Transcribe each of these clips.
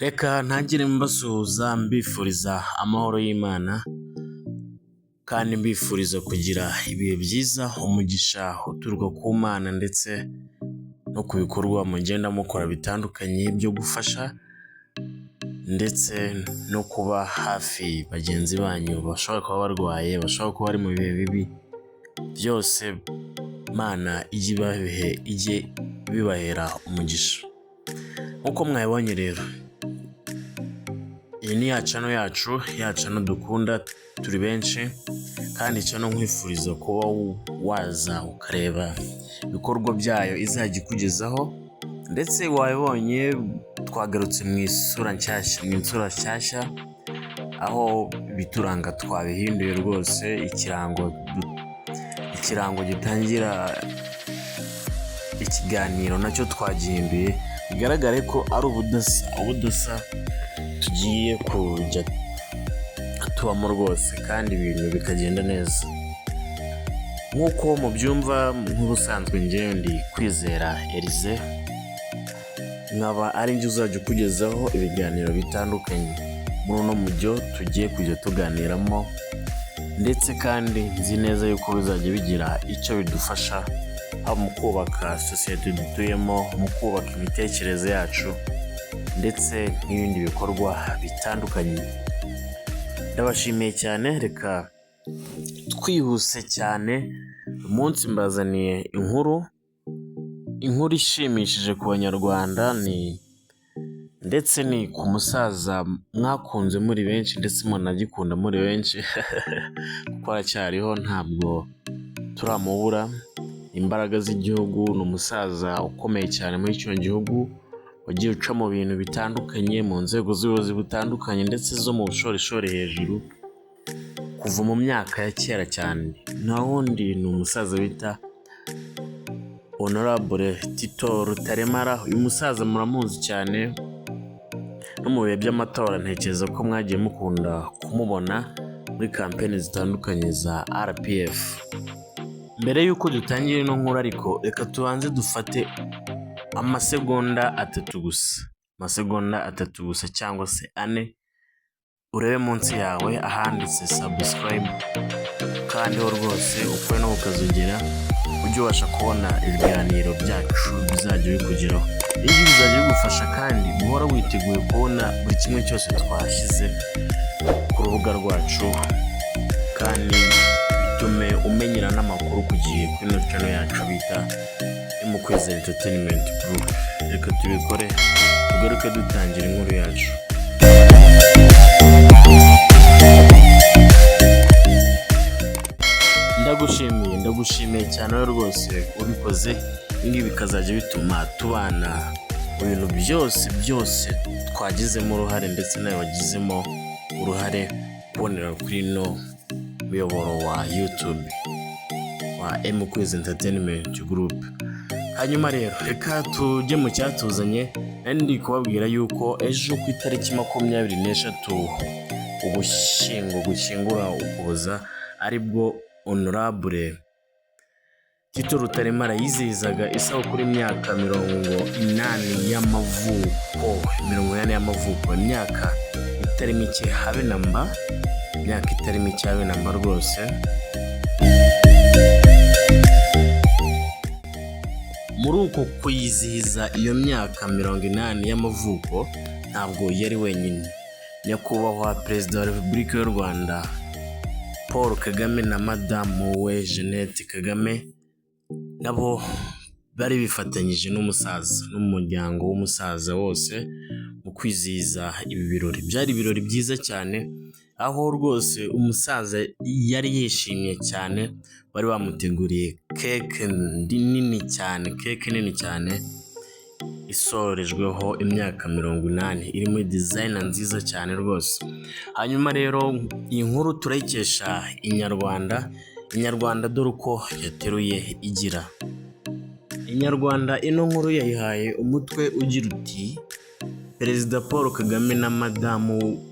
Reka ntangire mbasuhuza mbifuriza amahoro y'Imana kandi mbifuriza kugira ibihe byiza, umugisha uturuka ku Mana ndetse no ku bikorwa mugenda mukora bitandukanye byo gufasha ndetse no kuba hafi bagenzi banyu bashobora kuba barwaye, bashobora kuba bari mu bihe bibi, byose Mana ijye bibahera umugisha. Nk'uko mwabibonye rero, iyi ni ya channel yacu dukunda turi benshi, kandi channel nkwifuriza kuba waza ukareba ibikorwa byayo izajya ikugezaho, ndetse wabibonye twagarutse mu isura nshyashya, aho bituranga twabihinduye rwose. Ikirango gitangira ikiganiro nacyo twagihinduye, bigaragare ko ari ubudasa tugiye kujya tubamo rwose, kandi ibintu bikagenda neza. Nk'uko mubyumva, nk'ubusanzwe njyewe ndi Kwizera Elise, nkaba ari njye uzajya ukugezaho ibiganiro bitandukanye muri uno mujyo tugiye kujya tuganiramo, ndetse kandi nzi neza yuko bizajya bigira icyo bidufasha mu kubaka sosiyete dutuyemo, mu kubaka imitekerereze yacu ndetse n'ibindi bikorwa bitandukanye. Ndabashimiye cyane. Reka twihuse cyane, umunsi mbazaniye inkuru ishimishije ku banyarwanda, ndetse ni ku musaza mwakunze muri benshi ndetse munagikunda muri benshi kuko aracyariho, ntabwo turamubura. Imbaraga z'igihugu, ni umusaza ukomeye cyane muri kino gihugu, wagiye uca mu bintu bitandukanye, mu nzego z'ubuyobozi butandukanye ndetse zo mu bushorishori hejuru, kuva mu myaka ya kera cyane. Nta wundi, ni umusaza bita Honorable Tito Rutaremara. Uyu musaza muramuzi cyane, no mu bihe by'amatora ntekereza ko mwagiye mukunda kumubona muri kampeni zitandukanye za RPF. Mbere y'uko dutangira ino nkuru ariko, reka tubanze dufate amasegonda atatu gusa cyangwa se 4, urebe munsi yawe ahanditse subscribe, kandi ho rwose ukore no ukazogera ujye ubasha kubona ibiganiro byacu bizajya bikugeraho. Ibi bizajya bigufasha kandi guhora witeguye kubona buri kimwe cyose twashyize ku rubuga rwacu, kandi bitume umenyera n'amakuru ku gihe kuri ino channel yacu bita Kwizera Entertainment Group. Reka tubikore, tugaruke dutangira inkuru yacu. Ndagushimiye cyane rwose ubikoze. Ibi bikazajya bituma tubana mu bintu byose twagizemo uruhare, ndetse nawe wagizemo uruhare kubonera kuri ino muyoboro wa YouTube wa Kwizera Entertainment Group. Hanyuma rero, reka tujye mu cyatuzanye. Ndi kubabwira yuko ejo ku itariki 26 Ugushyingo, gushyingura Ukuboza, aribwo Honorable Tito Rutaremara yizihizaga isabukuru y'imyaka 80 y'amavuko. Imyaka itari mike habe namba, rwose. Muri uko kuyizihiza iyo myaka 80 y'amavuko, ntabwo yari wenyine. Nyakubahwa Perezida wa Repubulika y'u Rwanda Paul Kagame na Madamu we Jeannette Kagame nabo bari bifatanyije n'umusaza n'umuryango w'umusaza wose mu kwizihiza ibi birori. Byari ibirori byiza cyane, aho rwose umusaza yari yishimye cyane. Bari bamuteguriye keke nini cyane isorejweho imyaka 80, iri muri design nziza cyane rwose. Hanyuma rero, iyi nkuru turayikesha Inyarwanda, dore uko yateruye igira. Inyarwanda, ino nkuru yayihaye umutwe ugira uti: Perezida Paul Kagame na Madamu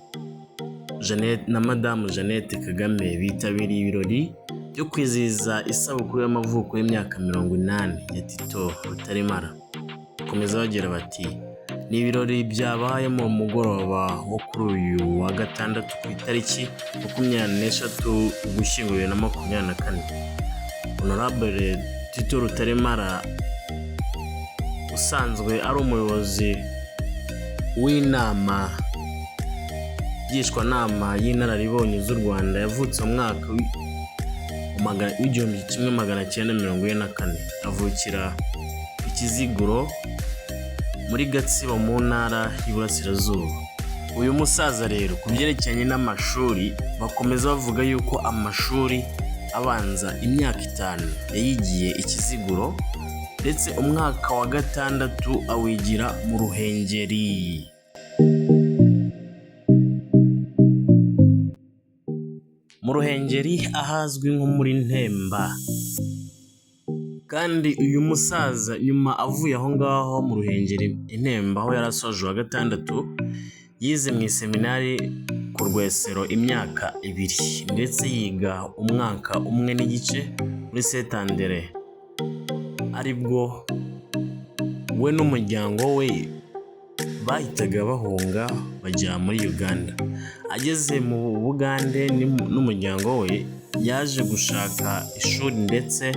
Jeannette Kagame bitabiriye ibirori byo kwizihiza isabukuru y'amavuko y'imyaka 80 ya Tito Rutaremara. Komeza bagira bati: Ni ibirori byabaye mu mugoroba wo kuri uyu wa gatandatu ku itariki 26 Ugushyingo 2024. Honorable Tito Rutaremara usanzwe ari umuyobozi w'inama ngishwanama y'inararibonye z'u Rwanda yavutse mu mwaka w'igihumbi kimwe magana cyenda 1944, avukira Ikiziguro muri Gatsibo mu ntara y'Iburasirazuba. Uyu musaza rero ku byerekeranye n'amashuri bakomeza bavuga yuko amashuri abanza imyaka 5 yayigiye Ikiziguro, ndetse umwaka wa 6 awigira mu Ruhengeri. Mu Ruhengeri ahazwi nko muri Ntemba. Kandi uyu musaza nyuma avuye aho ngaho mu Ruhengeri Intemba aho yarasoje wa 6, yize mu seminari ku Rwesero imyaka 2, ndetse yiga umwaka 1 n'igice muri Saint Andre, aribwo we n'umuryango we bahitaga bahunga bajya muri Uganda. Ageze mu Bugande n'umuryango we yaje gushaka ishuri ndetse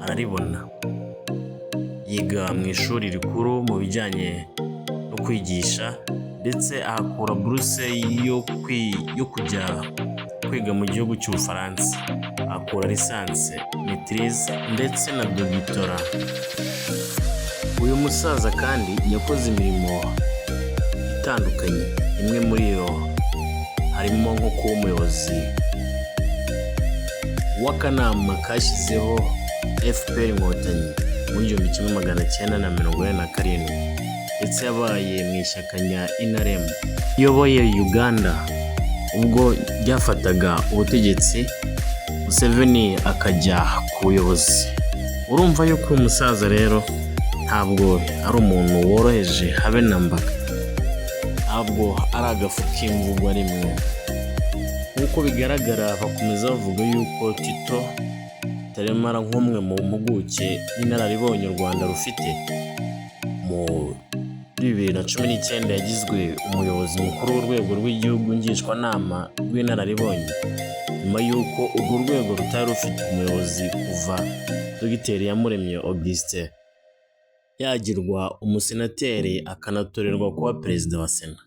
araribona. Yiga mu ishuri rikuru mu bijyanye no kwigisha, ndetse ahakura buruse yo kujya kwiga mu gihugu cy'Ubufaransa. Akora lisansi, maîtrise ndetse na doctorat. Uyu musaza kandi yakoze imirimo itandukanye. Imwe muri yo harimo nko kuba umuyobozi w'akanama kashyizeho FPR Inkotanyi mu 1947, ndetse yabaye mu ishyaka rya NRM. Iyoboye Uganda ubwo ryafataga ubutegetsi, Museveni akajya ku buyobozi. Urumva yuko uyu musaza rero ntabwo ari umuntu woroheje habe nambaga, ntabwo ari agafu k'imvugwa rimwe. Nk'uko bigaragara bakomeza bavuga yuko Tito Rutaremara nk'umwe mu mpuguke n'inararibonye u Rwanda rufite, mu 2019 yagizwe umuyobozi mukuru w'urwego rw'igihugu ngishwanama rw'inararibonye, nyuma y'uko urwo rwego rutari rufite umuyobozi kuva Dogiteri Iyamuremye Augustin yagirwa umusenateri akanatorerwa kuba perezida wa Sena.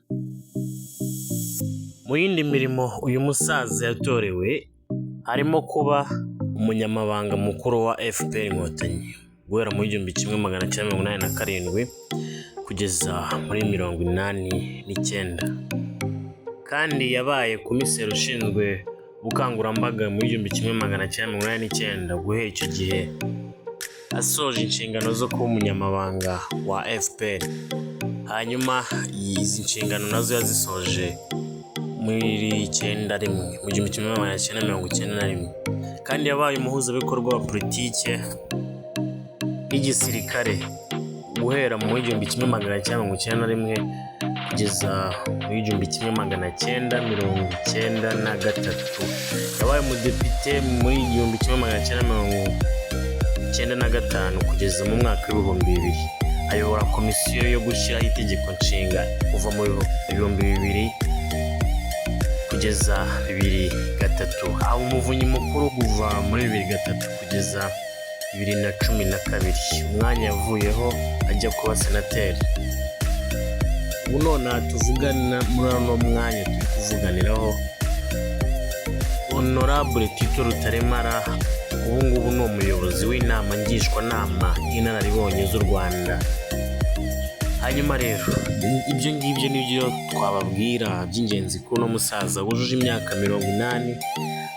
Mu yindi mirimo uyu musaza yatorewe harimo kuba umunyamabanga mukuru wa FPR Inkotanyi guhera mu 1987 kugeza muri 1989, kandi yabaye komiseri ushinzwe ubukangurambaga mu 1989. Guhera icyo gihe asoje inshingano zo kuba umunyamabanga wa FPR. Hanyuma izi nshingano nazo yazisoje muri 1991, kandi yabaye umuhuzabikorwa wa politike n'igisirikare guhera mu 1991 kugeza mu 1993. Yabaye umudepite muri 1995 kugeza mu mwaka w'2000. Ayobora komisiyo yo gushyiraho itegeko nshinga kuva mu 2000 kugeza 2003. Aba umuvunyi mukuru kuva muri 2003 kugeza 2012. Umwanya yavuyeho ajya kuba senateri. Ubu none tuvugana muri ano mwanya turi kuvuganiraho Honorable Tito Rutaremara. Ubu ngubu ni umuyobozi w'inama ngishwanama y'inararibonye z'u Rwanda. Hanyuma rero ibyo ngibyo nibyo twababwira by'ingenzi kuri uno musaza wujuje imyaka 80.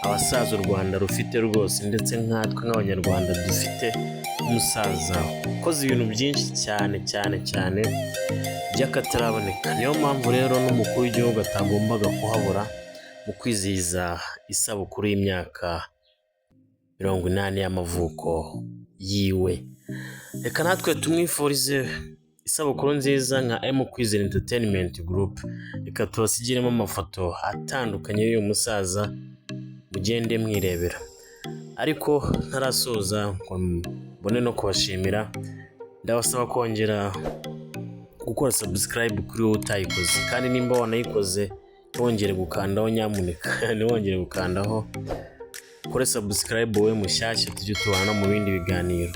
Abasaza u Rwanda rufite rwose, ndetse nkatwe nk'abanyarwanda dufite umusaza ukoze ibintu byinshi cyane by'akataraboneka. Niyo mpamvu rero n'umukuru w'igihugu atagombaga kuhabura mu kwizihiza isabukuru y'imyaka 80 y'amavuko yiwe. Reka natwe tumwifurize isabukuru nziza nka Kwizera Entertainment Group. Reka tubasigiremo amafoto atandukanye y'uyu musaza mugende mwirebera. Ariko ntarasoza ngo mbone no kubashimira, ndabasaba kongera gukora subscribe kuri wowe utayikoze, kandi nimba wanayikoze wongere gukandaho nyamuneka ntiwongere gukandaho, kore subscribe wowe mushyashya tujye tubana mu bindi biganiro.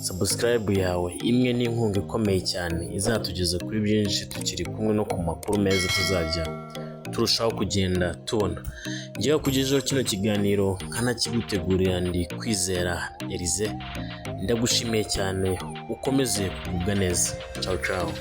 Subscribe yawe imwe ni inkunga ikomeye cyane izatugeza kuri byinshi, tukiri kumwe no ku makuru meza tuzajya turushaho kugenda tubona. Ngiye kugejeho kino kiganiro nkanakigutegurira, ndi Kwizera Elise. Ndagushimiye cyane, ukomeze kugubwa neza. Ciao ciao.